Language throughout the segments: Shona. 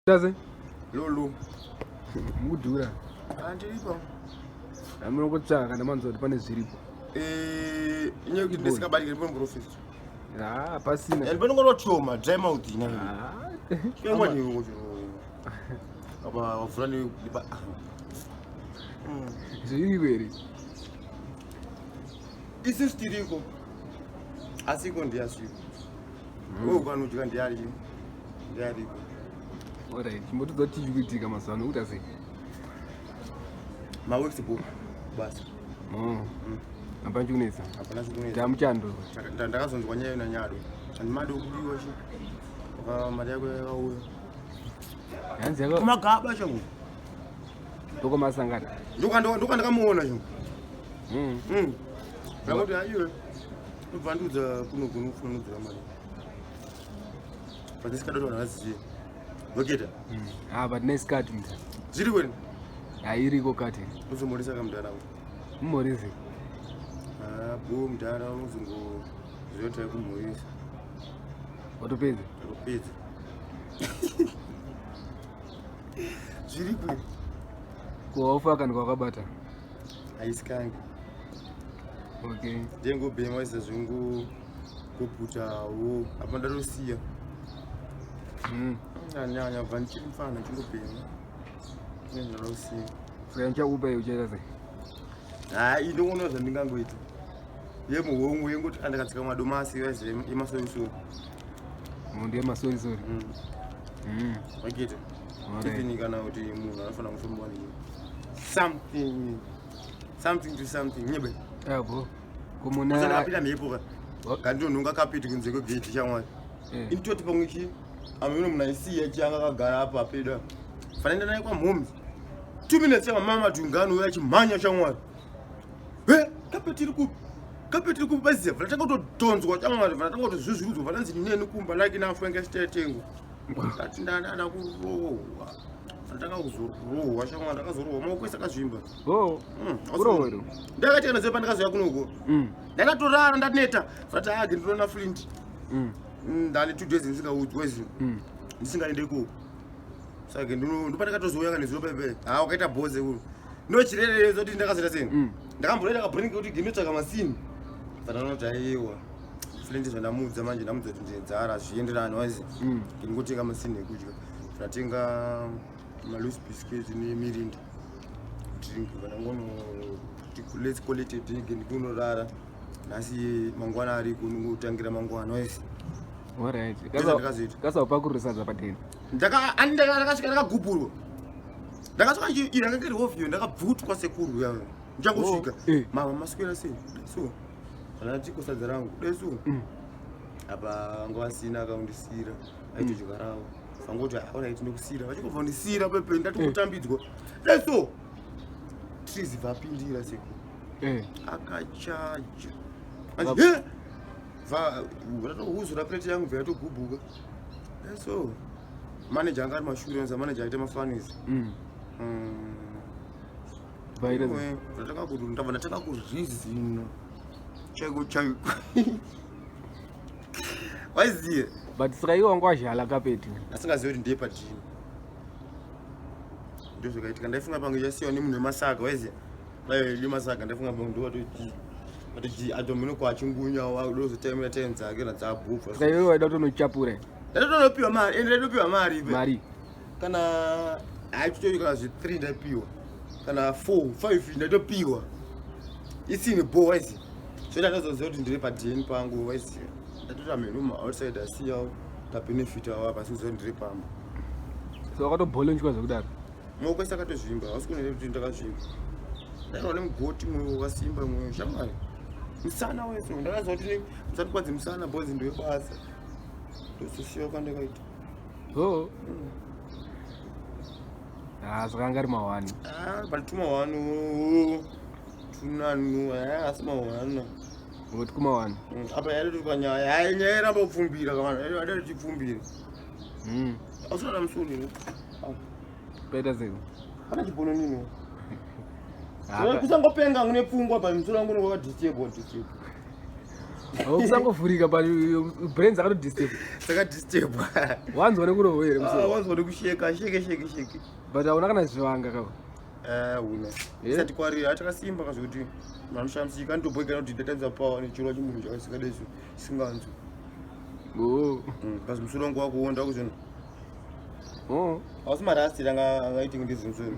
Does it? Lulu. Mudura. Andiripo. Amino kutsaka kana manzo pane zviripo. Inyo kuti ndisikabati ndipo profit. Ah, pasina. And panongorotoma dry mouth ina. Kemwa ni ngo. Aba wafulani liba. Zviri veri. Isi stiriko. Asiko ndiasiko. Wewe ukanoti ndiari. Ndiari. Alright, chimboto tichiitika mazano kuti ase. Maweeks book basi. Apa nchunesa. Apana chikunesa. Tamuchando. Ndakazonzwa nyayo na Nyado. And Mado Akarohwa chi. Mari yako yakauya. Yanzi yako. Kumagaba changu. Toko masangana. Ndoka ndakamuona changu. Ndakuti ayiwe. Ubvandudza kunofunudza mari. Patisikadaro naziye. Ghetto. But nice cut mta. Ziri kwenu? Iriko kati. Uzomorisa kamdara uyu. Mumorisi. Bo mdara unozongo zvota kumorisa. Watopedza? Watopedza. Zviri kwenu? Kuwaofa kana kwakabata? Aisikangi. Okay. Dengo bema isa zvungu kuputawo apanda rosiya. Nyanya vanchiri mfana chingopema. Nyenza rosiya. Saka upa uchera sei? Hayi ndinoona zvandingangoita. Yemuhongu yengoti andakatsika madomasi wese emasorisori. Mundu yemasorisori. Ghetto. Even kana kuti munhu anofana kufamba something to something nyebe. Yabo. Kumuna. Sasa apita mhepo ka. Kanti unonga kapiti kunze kwegate chamwari. Intoti pamwe chi ameno munaisiya changa kagara apa peda. Fanenda naye kwa mhomi. 2 minutes ya mama tungano uya chimhanya chamwari. Kapiti iri kubazia vanatanga kutotonzwa chamwari vanatanga kutozvuzvurudzwa vananzi neni kumba like na Frank Stetengo. Ati ndana kurohwa. Ndanga kuzorohwa chamwari ndakazorohwa maoko ese akazvimba. Kurohwa. Ndakati kana zepa ndakazoya kunoko. Ndakatorara ndaneta. Fati age ndinona Flint. Ndani 2 days ndisingaudzwezi. Ndisingaendeko. Saka ndopanda katozoya kana zero pepe. Wakaita boze uyu. Ndochirerere zoti ndakazita seni. Ndakamboreda kabringi kuti ginotsvaka masini. Fananoti aiwa. Flint zvandamudza manje ndamudza kuti ndedzara zvienderana wazi. Ndingotenga masini ekudya. Ndatenga loose biscuits nemirinda. Drink kana ngono let's call it a drink ndikunorara. Nasi mangwana ari kunotangira mangwana wazi. Alright. Kasa upakurusadza pateni. Ndakasvika ndakagubhurwa. Ndakasvika iranga ngeri ovyo ndakabvutwa sekuru yayo. Ndichangosvika. Mama maswera sei? So. Kana chikosadza rangu. Desu. Apa ngwasina akaundisira. Aito chikarawo. Fangoti alright ndokusira. Vachikobva ndisira pepe ndatokutambidzwa. Desu. Trees vapindira sekuru. Akachaja. Anzi vatouhuzura plate yangu vayatogubhuka. So manager anga ari mashure nza manager aita mafanizi. Ndatanga kuti ndatanga kurizino chaiko waiziye but saiwa ngwazhala kapeti asingazivi kuti ndiye patini ndozvakaitika ndaifunga pange chasiwa nemunhu wemasaka waiziye vaili masaka ndaifunga pange ndowatoti kuti atomino kwachingunya wakudozotaimira time dzake nadzabhufa saiwa waida kutonochapura ndatonopiwa mari ende ndatopiwa mari kana aichitoyi kana zvi3 ndapiwa kana 4-5 ndatopiwa isini bo waisi so ndatozoziva kuti ndiri padeni pangu waisi ndatota menuma outside asiyawo tabenefit awo pasikuziva kuti ndiri pamba so wakatobholonchwa zvekudaro maoko ese akatozvimba hausikunere kuti ndakazvimba ndaiwa nemugoti mwoyo wakasimba mwoyo shamwari musana wese ndakaziva kuti musandikwadzi musana bozi ndowebasa ndozosiyiwa kwandakaita zvakanga ari mahwani but tumahwani tunanu asi mahwana ungoti kumahwani apa yaiti tukanyaya nyaya iramba kupfumbira kavanhu tichipfumbira ausina musoni paita sei kana chibono nini kusangopenga ngune pfungwa pamusoro wangu wakadistable Kusangofurika but brains are disturb. Saka disturb. Wanzwa nekurohwa here musoro. Wanzwa nekusheka, sheke. But auna kana zvivanga kawa. Una. Isati kwari atakasimba kazoti mamushamsika ndobwegera kuti ndatanza power nechiro chimunhu chakasika desu singanzo. Kazi musoro wangu wakuonda kuzvino. Asi marasti angaiti kundizi musoro.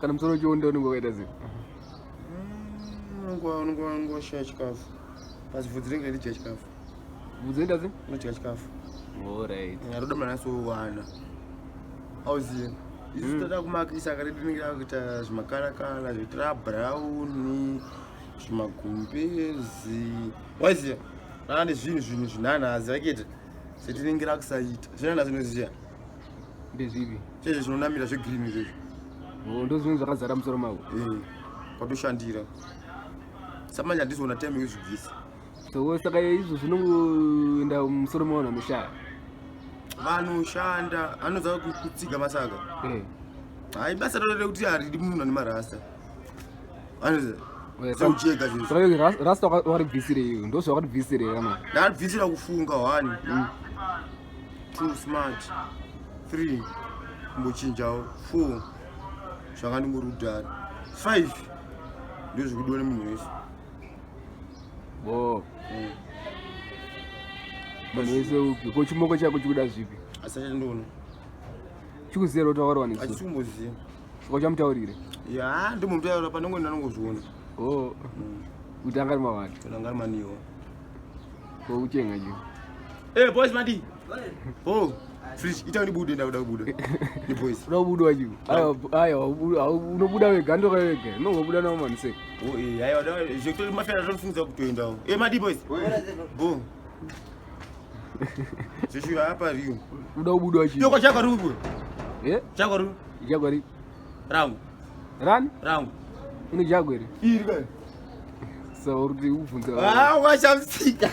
Kana musoro chionda unongoita sei? Ngoshaya chikafu. Basi vhudzi ringe ridya chikafu. Vhudzi rinda sei? Rinodya chikafu. Alright. Nyaroda manasowana. Auziye. Isi toda kumakisa akaridingira kuita zvimakarakara zvitira brown, zvimagumbezi. Waiziya? Rane zvinhu zvinanazi vaketi. Setiningira kusaita. Zvinanazi unoziya? Ndezvipi? Chezvo zvinonamira zvegreen izvozvo. Ndozvinhu zvakazara musoro mavo. Kwatoshandira. Samanya ndizona time yezvibvisa. So saka izvo zvinongoenda musoro mavo namushaya. Vanoshanda anoza kutsiga masaka. Hai basa rode kuti aridi munhu ane marasta. Anoza. Saucheka zvizvo. Saka rasta waribvisire iyo ndo zvawaribvisire kana. Ndabvisira kufunga 1. 2 smart. 3 mbochinjawo 4 zvakandingorudhara 5 ndozvikudone munhu wese. Munhu wese upi ko chimoko chako chikuda zvipi? Asati ndona chikuziya kuti wakarwa nesu. Achimboziya saka chamutaurire. Ya ndimomutaurira panongoenda nongozviona. Kuti angari mawati kana angari maniwa ko uchenga je. Boys madi. Fridge ita unibude ndauda kubuda. Ni boys. Unobuda wajibu. Ayo unobuda wega ndo wega. Ngobuda nawo man sek. Ayo je kutola mafia atofunza kutoenda. Madi boys. Bo. Sisi hapa rio. Unobuda wajibu. Yoko chako rubu. Chako rubu. Jagwari. Rangu. Rangu. Uni jagwari. Iri gani? So urudi ufunza. Washamsika.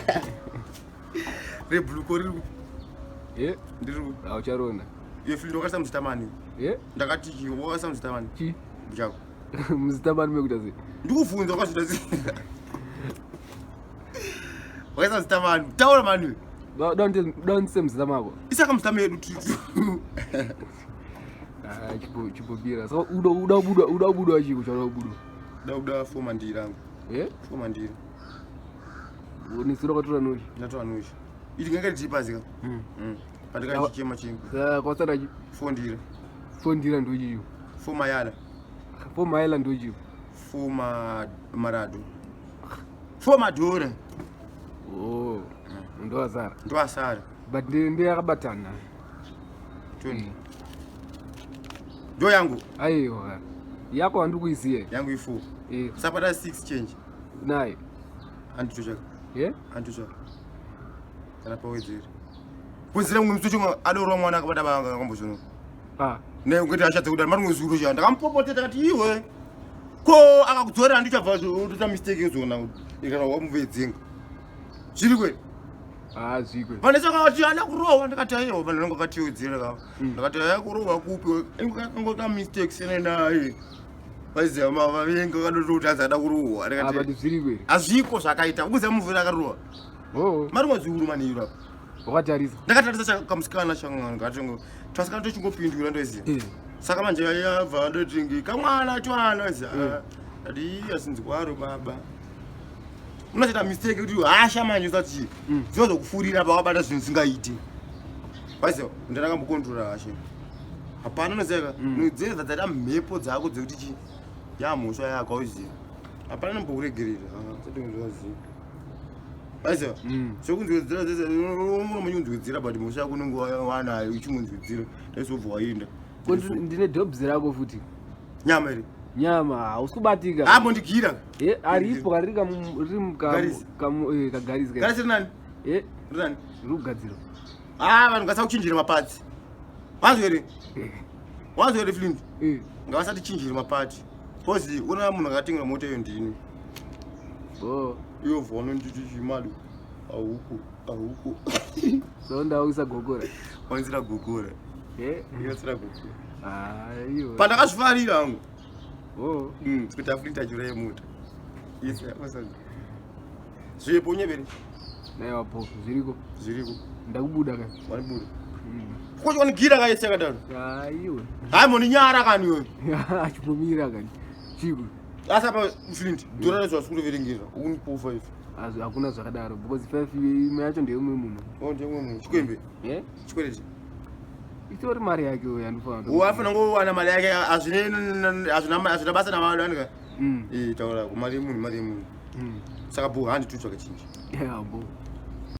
Reblu kori. Ndiru aucharona. Yefindo kasa mzitamani. Ndakati chiwo kasa mzitamani. Chi? Mjako. Mzitamani mekuta sei? Ndikufunza kwazvita sei. Kasa mzitamani. Taura mani. Don't say mzitamako. Isaka mzitamedu titu. Chipobira. So uda buda chiko chara buda. Uda foma ndirangu. Foma ndira. Unisiro kwatora noshi. Natora noshi. Iti ngeke dzipazika. Pandika chichema chimba. Kwasara chi? Fondira. Fondira ndochiyo. Foma yala. Foma yala ndochiyo. Foma marado. Foma dora. Ndo azara. Ndo asara. But ndi yakabatana. 20. Ndo yangu. Aiwa. Yako andikuiziye. Yangu i4. Sapata 6 change. Nayi. Anditochaka. Anditochaka. Kana pa Wedzera. Wedzera mumsucho adoro mwana akabata banga ngambozvono. Ne ngoti achatse kudani mari mwezuro chanda kampopoteta kati iwe. Ko akakudzora andichabva utoita mistake zona ikara wamubvedzinga. Zviri kwe? Zviri. Vanesa kati ana kurohwa ndakati ayo vanhu vangu kati Wedzera ka. Ndakati aya kurohwa kupi ngota mistake sene naye. Vaiziva mavavenga kadototi azada kurohwa. Ndakati zviri kwe? Azviko zvakaita kubuza muvhura akarohwa. Mari mwazviuru maniro apa. Wakatarisa? Ndakatarisa kamusikana changa ngatongo. Twasikana tochingopindura ndoziya. Saka manje yabva ndotingi kamwana twana ziya. Adi asinzi kwaro baba. Unoita mistake kuti hasha manje usati. Zvozo kufurira pawabata zvinhu singaiti. Baizo ndarakambokontrola hasha. Hapana nozeka. Nodzedza dzada mhepo dzako dzekuti chi. Yamuswa yako uziya. Hapana mbokuregerera. Totongozviziya. Baizo. Sokunzwedzera unomunzwedzera but musha kunongo wana uchimunzwedzera. Lesovho waenda. Kuti ndine dobs rako futi. Nyama iri. Nyama usikubatika. Hapo ndigira. Aripo karika kagaris. Garis nani? Nani? Rugadziro. Vanhu ngasauchinjira mapatsi. Wazwere? Wazwere Flint? Ngavasati chinjira mapatsi. Kozi una munhu akatenga moto iyo ndini. Iyo vhono nditi chimali. Auku. So ndauisa gogora. Wanzira gogora. Iyo sira gogora. Iyo. Pandakazvifarira hangu. Kuti Flint ajura yemuta. Yes, yakosa. Zvipo nyebere. Naiwa po zviriko. Ndakubuda ka. Wanibuda. Kwacho wanigira ka yeseka ndano. Aiyo. Hayi moni nyara kani wewe. Achipumira kani. Chiku. Asa pa Flint. Dora zwa skulu verengira. Unipofa ife. Hakuna zvakadaro because 5 ime yacho ndeumwe munhu. Ndiye umwe munhu. Chikwembe. Chikweleti. Itori mari yake uyo yanofana. Wafana ngowana mari yake azvina basa navanhu vanika. Taura ku mari munhu. Saka bo handi tu zvakachinja. Bo.